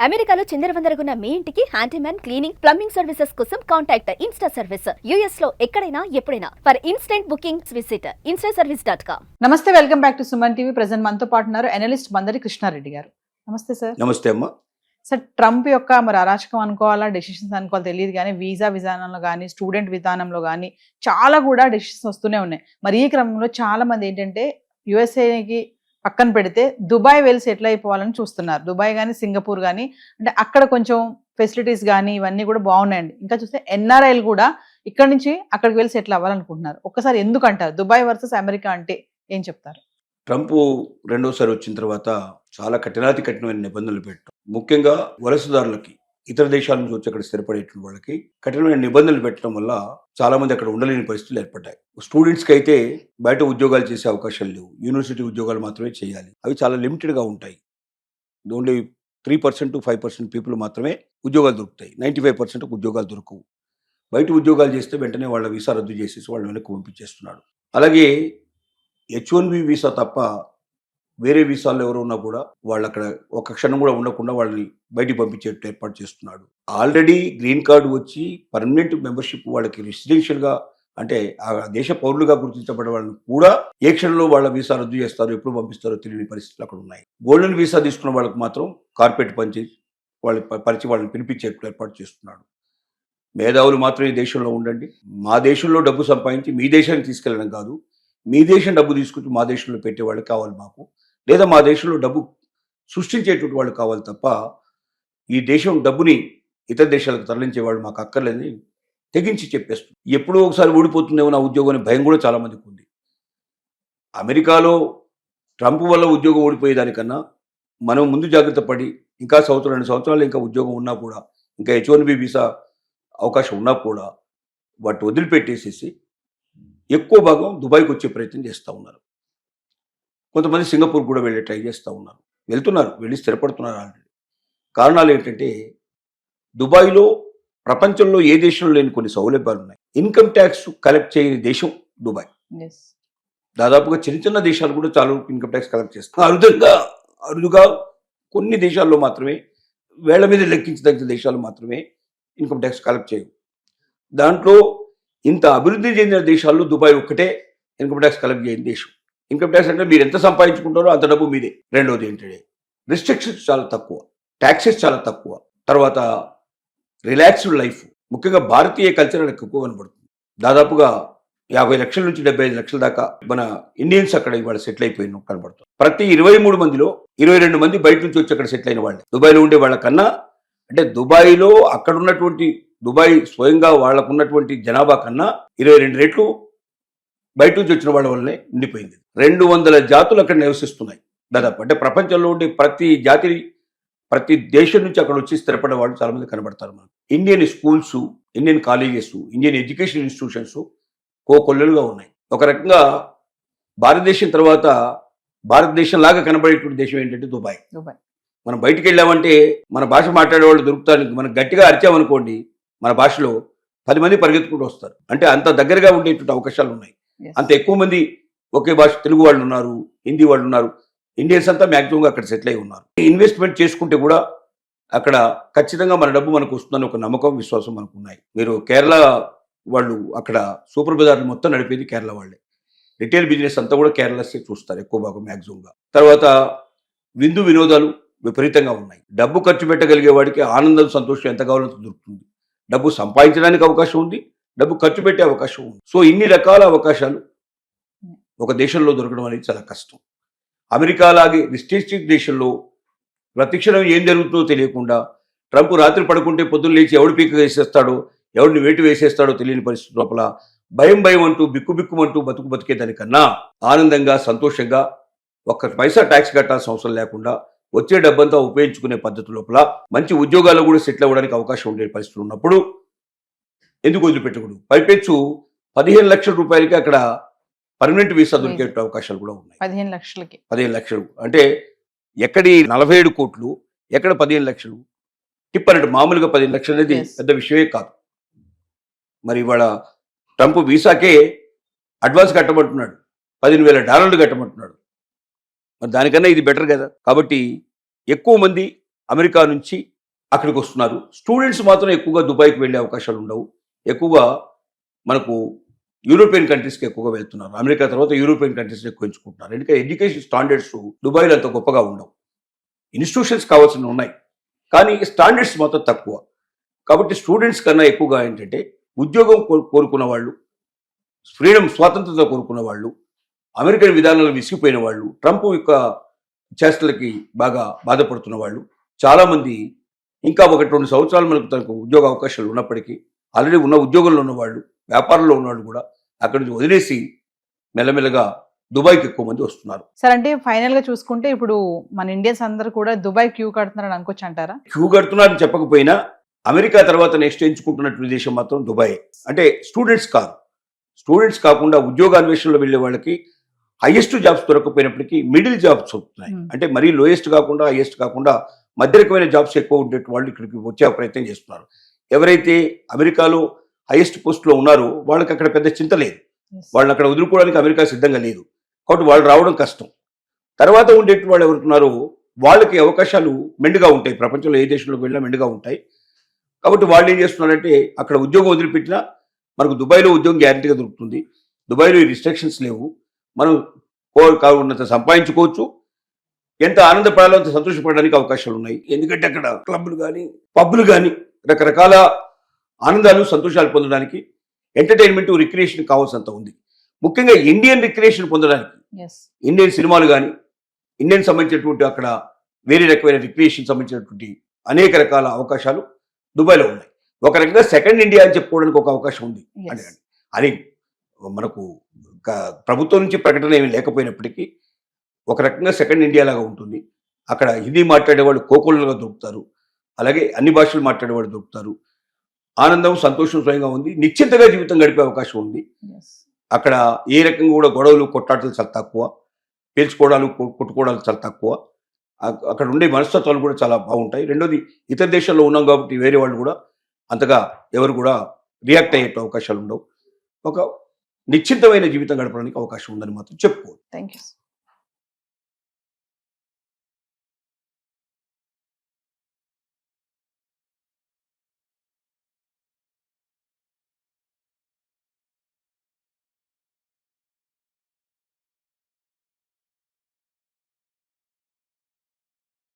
అమెరికాలో చిందరవందరగున్న మీ ఇంటికి handyman, cleaning, plumbing services కోసం కాంటాక్ట్ ఇన్స్టా సర్వీస్. యుఎస్ లో ఎక్కడైనా ఎప్పుడైనా for instant bookings visit instaservice.com. నమస్తే, welcome back to Suman TV. Present మనతో పాటు ఉన్నారు అనలిస్ట్ మందరి కృష్ణారెడ్డి గారు. నమస్తే సార్. నమస్తే అమ్మా. సార్, ట్రంప్ యొక్క మరి అరాచకం అనుకోవాలా, డెసిషన్స్ అనుకోవాలో తెలియదు కానీ వీసా విధానంలో కానీ స్టూడెంట్ విధానంలో కానీ చాలా కూడా డెసిషన్స్ వస్తూనే ఉన్నాయి. మరి ఈ క్రమంలో చాలా మంది ఏంటంటే యుఎస్ఏకి పక్కన పెడితే దుబాయ్ వెళ్ళి సెటిల్ అయిపోవాలని చూస్తున్నారు. దుబాయ్ కానీ సింగపూర్ కానీ, అంటే అక్కడ కొంచెం ఫెసిలిటీస్ కానీ ఇవన్నీ కూడా బాగున్నాయండి. ఇంకా చూస్తే ఎన్ఆర్ఐలు కూడా ఇక్కడ నుంచి అక్కడికి వెళ్ళి సెటిల్ అవ్వాలనుకుంటున్నారు. ఒక్కసారి ఎందుకు అంటారు దుబాయ్ వర్సెస్ అమెరికా అంటే ఏం చెప్తారు? ట్రంప్ రెండోసారి వచ్చిన తర్వాత చాలా కఠినమైన నిబంధనలు పెట్టడం, ముఖ్యంగా వలసదారులకి, ఇతర దేశాల నుంచి వచ్చి అక్కడ స్థిరపడేటువంటి వాళ్ళకి కఠినమైన నిబంధనలు పెట్టడం వల్ల చాలా మంది అక్కడ ఉండలేని పరిస్థితులు ఏర్పడ్డాయి. స్టూడెంట్స్కి అయితే బయట ఉద్యోగాలు చేసే అవకాశాలు లేవు, యూనివర్సిటీ ఉద్యోగాలు మాత్రమే చేయాలి. అవి చాలా లిమిటెడ్గా ఉంటాయి. ఓన్లీ 3% to 5% పీపుల్ మాత్రమే ఉద్యోగాలు దొరుకుతాయి. 95% ఉద్యోగాలు దొరకవు. బయట ఉద్యోగాలు చేస్తే వెంటనే వాళ్ళ వీసా రద్దు చేసేసి వాళ్ళని వెనక్కి పంపించేస్తున్నాడు. అలాగే H1B వీసా తప్ప వేరే వీసాల్లో ఎవరు ఉన్నా కూడా వాళ్ళు అక్కడ ఒక క్షణం కూడా ఉండకుండా వాళ్ళని బయటికి పంపించేట్టు ఏర్పాటు చేస్తున్నాడు. ఆల్రెడీ గ్రీన్ కార్డు వచ్చి పర్మనెంట్ మెంబర్షిప్ వాళ్ళకి రెసిడెన్షియల్గా, అంటే ఆ దేశ పౌరులుగా గుర్తించబడే వాళ్ళని కూడా ఏ క్షణంలో వాళ్ళ వీసా రద్దు చేస్తారో, ఎప్పుడు పంపిస్తారో తెలియని పరిస్థితులు అక్కడ ఉన్నాయి. గోల్డెన్ వీసా తీసుకున్న వాళ్ళకి మాత్రం కార్పెట్ పంచి వాళ్ళని పిలిపించేట్టు ఏర్పాటు చేస్తున్నాడు. మేధావులు మాత్రం ఈ దేశంలో ఉండండి, మా దేశంలో డబ్బు సంపాదించి మీ దేశానికి తీసుకెళ్ళడం కాదు, మీ దేశం డబ్బు తీసుకొచ్చి మా దేశంలో పెట్టే వాళ్ళు కావాలి మాకు, లేదా మా దేశంలో డబ్బు సృష్టించేటువంటి వాళ్ళు కావాలి తప్ప ఈ దేశం డబ్బుని ఇతర దేశాలకు తరలించే వాళ్ళు మాకు అక్కర్లేదని తెగించి చెప్పేస్తుంది. ఎప్పుడో ఒకసారి ఊడిపోతుందేమో నా ఉద్యోగం అనే భయం కూడా చాలా మందికి ఉంది. అమెరికాలో ట్రంప్ వల్ల ఉద్యోగం ఊడిపోయేదానికన్నా మనం ముందు జాగ్రత్త పడి ఇంకా 2 సంవత్సరాలు ఇంకా ఉద్యోగం ఉన్నా కూడా, ఇంకా H1B వీసా అవకాశం ఉన్నా కూడా వాటిని వదిలిపెట్టేసేసి ఎక్కువ భాగం దుబాయ్కి వచ్చే ప్రయత్నం చేస్తూ ఉన్నారు. కొంతమంది సింగపూర్ కూడా వెళ్ళి ట్రై చేస్తూ ఉన్నారు, వెళ్తున్నారు, వెళ్ళి స్థిరపడుతున్నారు ఆల్రెడీ. కారణాలు ఏంటంటే దుబాయ్లో ప్రపంచంలో ఏ దేశంలో లేని కొన్ని సౌలభ్యాలు ఉన్నాయి. ఇన్కమ్ ట్యాక్స్ కలెక్ట్ చేయని దేశం దుబాయ్. దాదాపుగా చిన్న దేశాలు కూడా చాలా ఇన్కమ్ ట్యాక్స్ కలెక్ట్ చేస్తారు. అరుదుగా కొన్ని దేశాల్లో మాత్రమే, వేళ్ల మీద లెక్కించదగిన దేశాలు మాత్రమే ఇన్కమ్ ట్యాక్స్ కలెక్ట్ చేయవు. దాంట్లో ఇంత అభివృద్ధి చెందిన దేశాల్లో దుబాయ్ ఒక్కటే ఇన్కమ్ ట్యాక్స్ కలెక్ట్ చేయని దేశం. ఇన్కమ్ ట్యాక్స్ అంటే మీరు ఎంత సంపాదించుకుంటారో అంత డబ్బు మీదే. రెండోది ఏంటంటే రిస్ట్రిక్షన్స్ చాలా తక్కువ, ట్యాక్సెస్ చాలా తక్కువ, తర్వాత రిలాక్స్డ్ లైఫ్. ముఖ్యంగా భారతీయ కల్చర్ ఎక్కువ కనబడుతుంది. దాదాపుగా 50 లక్షల నుంచి 75 లక్షల దాకా మన ఇండియన్స్ అక్కడ ఇవాళ సెటిల్ అయిపోయిన కనబడుతుంది. ప్రతి 23 మందిలో 22 మంది బయట నుంచి వచ్చి అక్కడ సెటిల్ అయిన వాళ్ళే. దుబాయ్లో ఉండే వాళ్ళకన్నా, అంటే దుబాయ్లో అక్కడ ఉన్నటువంటి, దుబాయ్ స్వయంగా వాళ్ళకున్నటువంటి జనాభా కన్నా 22 రెట్లు బయట నుంచి వచ్చిన వాళ్ళ వల్లనే ఉండిపోయింది. 200 జాతులు అక్కడ నివసిస్తున్నాయి దాదాపు. అంటే ప్రపంచంలో ఉండే ప్రతి జాతి, ప్రతి దేశం నుంచి అక్కడ వచ్చి స్థిరపడే వాళ్ళు చాలా మంది కనబడతారు మనకు. Indian schools, Indian colleges, Indian education institutions కోకొల్లలుగా ఉన్నాయి. ఒక రకంగా భారతదేశం తర్వాత భారతదేశం లాగా కనబడేటువంటి దేశం ఏంటంటే దుబాయ్. మనం బయటికి వెళ్ళామంటే మన భాష మాట్లాడే వాళ్ళు దొరుకుతారు. మనం గట్టిగా అరిచామనుకోండి, మన భాషలో 10 మంది పరిగెత్తుకుంటూ వస్తారు. అంటే అంత దగ్గరగా ఉండేటువంటి అవకాశాలు ఉన్నాయి. అంత ఎక్కువ మంది ఒకే భాష, తెలుగు వాళ్ళు ఉన్నారు, హిందీ వాళ్ళు ఉన్నారు, ఇండియన్స్ అంతా మ్యాక్సిమంగా అక్కడ సెటిల్ అయి ఉన్నారు. ఇన్వెస్ట్మెంట్ చేసుకుంటే కూడా అక్కడ ఖచ్చితంగా మన డబ్బు మనకు వస్తుందని ఒక నమ్మకం, విశ్వాసం మనకు ఉన్నాయి. మీరు కేరళ వాళ్ళు, అక్కడ సూపర్ బజార్లు మొత్తం నడిపేది కేరళ వాళ్ళే. రిటైల్ బిజినెస్ అంతా కూడా కేరళసే చూస్తారు ఎక్కువ భాగం మ్యాక్సిమంగా. తర్వాత విందు వినోదాలు విపరీతంగా ఉన్నాయి. డబ్బు ఖర్చు పెట్టగలిగే వాడికి ఆనందం, సంతోషం ఎంత కావాలో దొరుకుతుంది. డబ్బు సంపాదించడానికి అవకాశం ఉంది, డబ్బు ఖర్చు పెట్టే అవకాశం ఉంది. సో ఇన్ని రకాల అవకాశాలు ఒక దేశంలో దొరకడం అనేది చాలా కష్టం. అమెరికా లాగే రిస్ట్రిక్టెడ్ దేశంలో ప్రతిక్షణం ఏం జరుగుతుందో తెలియకుండా, ట్రంప్ రాత్రి పడుకుంటే పొద్దున్న లేచి ఎవడు పీక వేసేస్తాడో, ఎవడిని వేటు వేసేస్తాడో తెలియని పరిస్థితి లోపల భయం అంటూ బిక్కుమంటూ బతికేదానికన్నా ఆనందంగా, సంతోషంగా, ఒక్క పైసా ట్యాక్స్ కట్టాల్సిన అవసరం లేకుండా వచ్చే డబ్బంతా ఉపయోగించుకునే పద్ధతి లోపల మంచి ఉద్యోగాల్లో కూడా సెటిల్ అవ్వడానికి అవకాశం ఉండే పరిస్థితులు ఉన్నప్పుడు ఎందుకు వదిలిపెట్టకూడదు? పైపెచ్చు 15 లక్షల రూపాయలకి అక్కడ పర్మనెంట్ వీసా దొరికే అవకాశాలు కూడా ఉన్నాయి. 15 లక్షలు అంటే ఎక్కడి 47 కోట్లు, ఎక్కడ 15 లక్షలు? టిప్ అన్నట్టు మామూలుగా 15 లక్షలు అనేది పెద్ద విషయమే కాదు. మరి ఇవాళ ట్రంప్ వీసాకే అడ్వాన్స్ కట్టమంటున్నాడు, $15,000 కట్టమంటున్నాడు. మరి దానికన్నా ఇది బెటర్ కదా. కాబట్టి ఎక్కువ మంది అమెరికా నుంచి అక్కడికి వస్తున్నారు. స్టూడెంట్స్ మాత్రం ఎక్కువగా దుబాయ్కి వెళ్ళే అవకాశాలు ఉండవు. ఎక్కువగా మనకు యూరోపియన్ కంట్రీస్కి ఎక్కువగా వెళ్తున్నారు. అమెరికా తర్వాత యూరోపియన్ కంట్రీస్ని ఎక్కువ ఎంచుకుంటున్నారు. ఎందుకంటే ఎడ్యుకేషన్ స్టాండర్డ్స్ దుబాయ్లో అంత గొప్పగా ఉండవు. ఇన్స్టిట్యూషన్స్ కావాల్సినవి ఉన్నాయి, కానీ స్టాండర్డ్స్ మాత్రం తక్కువ. కాబట్టి స్టూడెంట్స్ కన్నా ఎక్కువగా ఏంటంటే ఉద్యోగం కోరుకున్న వాళ్ళు, ఫ్రీడమ్ స్వాతంత్రత కోరుకున్న వాళ్ళు, అమెరికన్ విధానాలు విసిగిపోయిన వాళ్ళు, ట్రంప్ యొక్క చేష్టలకి బాగా బాధపడుతున్న వాళ్ళు చాలామంది ఇంకా 1-2 సంవత్సరాలు మనకు తనకు ఉద్యోగ అవకాశాలు ఉన్నప్పటికీ ఆల్రెడీ ఉన్న ఉద్యోగంలో ఉన్నవాళ్ళు, వ్యాపారంలో ఉన్నవాళ్ళు కూడా అక్కడి నుంచి వదిలేసి మెల్లమెల్లగా దుబాయ్కి ఎక్కువ మంది వస్తున్నారు. సార్ అంటే ఫైనల్ గా చూసుకుంటే ఇప్పుడు మన ఇండియన్స్ అందరూ కూడా దుబాయ్ క్యూ కడుతున్నారని అనుకోవచ్చు అంటారా? క్యూ కడుతున్నారని చెప్పకపోయినా అమెరికా తర్వాత నెక్స్ట్ ఎంచుకుంటున్నటువంటి దేశం మాత్రం దుబాయ్. అంటే స్టూడెంట్స్ కాదు, స్టూడెంట్స్ కాకుండా ఉద్యోగాన్వేషణలో వెళ్ళే వాళ్ళకి హైయెస్ట్ జాబ్స్ దొరకకపోయినప్పటికీ మిడిల్ జాబ్స్ వస్తున్నాయి. అంటే మరీ లోయెస్ట్ కాకుండా హైయెస్ట్ కాకుండా మధ్య రకమైన జాబ్స్ ఎక్కువ ఉండే వాళ్ళు ఇక్కడికి వచ్చే ప్రయత్నం చేస్తున్నారు. ఎవరైతే అమెరికాలో హైయెస్ట్ పోస్ట్లో ఉన్నారో వాళ్ళకి అక్కడ పెద్ద చింత లేదు. వాళ్ళని అక్కడ వదులుకోవడానికి అమెరికా సిద్ధంగా లేదు. కాబట్టి వాళ్ళు రావడం కష్టం. తర్వాత ఉండే వాళ్ళు ఎవరున్నారో వాళ్ళకి అవకాశాలు మెండుగా ఉంటాయి. ప్రపంచంలో ఏ దేశంలోకి వెళ్ళినా మెండుగా ఉంటాయి. కాబట్టి వాళ్ళు ఏం చేస్తున్నారంటే అక్కడ ఉద్యోగం వదిలిపెట్టినా మనకు దుబాయ్లో ఉద్యోగం గ్యారంటీగా దొరుకుతుంది. దుబాయ్లో ఈ రిస్ట్రిక్షన్స్ లేవు. మనం కావాలంత సంపాదించుకోవచ్చు. ఎంత ఆనందపడాలో అంత సంతోషపడడానికి అవకాశాలు ఉన్నాయి. ఎందుకంటే అక్కడ క్లబ్లు కానీ పబ్లు కానీ రకరకాల ఆనందాలు సంతోషాలు పొందడానికి ఎంటర్టైన్మెంట్ రిక్రియేషన్ కావాల్సినంత ఉంది. ముఖ్యంగా ఇండియన్ రిక్రియేషన్ పొందడానికి ఇండియన్ సినిమాలు కానీ ఇండియన్ సంబంధించినటువంటి అక్కడ వేరే రకమైన రిక్రియేషన్ సంబంధించినటువంటి అనేక రకాల అవకాశాలు దుబాయ్లో ఉన్నాయి. ఒక రకంగా సెకండ్ ఇండియా అని చెప్పుకోవడానికి ఒక అవకాశం ఉంది. అని మనకు ప్రభుత్వం నుంచి ప్రకటన ఏమీ లేకపోయినప్పటికీ ఒక రకంగా సెకండ్ ఇండియా లాగా ఉంటుంది. అక్కడ హిందీ మాట్లాడేవాళ్ళు కోకొల్లుగా దొరుకుతారు, అలాగే అన్ని భాషలు మాట్లాడేవాళ్ళు దొరుకుతారు. ఆనందం సంతోషం స్వయంగా ఉంది. నిశ్చింతగా జీవితం గడిపే అవకాశం ఉంది. అక్కడ ఏ రకంగా కూడా గొడవలు కొట్టాటలు చాలా తక్కువ, పేల్చుకోవడాలు కొట్టుకోవడాలు చాలా తక్కువ. అక్కడ ఉండే మనస్తత్వాలు కూడా చాలా బాగుంటాయి. రెండోది ఇతర దేశాల్లో ఉన్నాం కాబట్టి వేరే వాళ్ళు కూడా అంతగా ఎవరు కూడా రియాక్ట్ అయ్యే అవకాశాలు ఉండవు. ఒక నిశ్చింతమైన జీవితం గడపడానికి అవకాశం ఉందని మాత్రం చెప్పుకోవచ్చు. Thank you.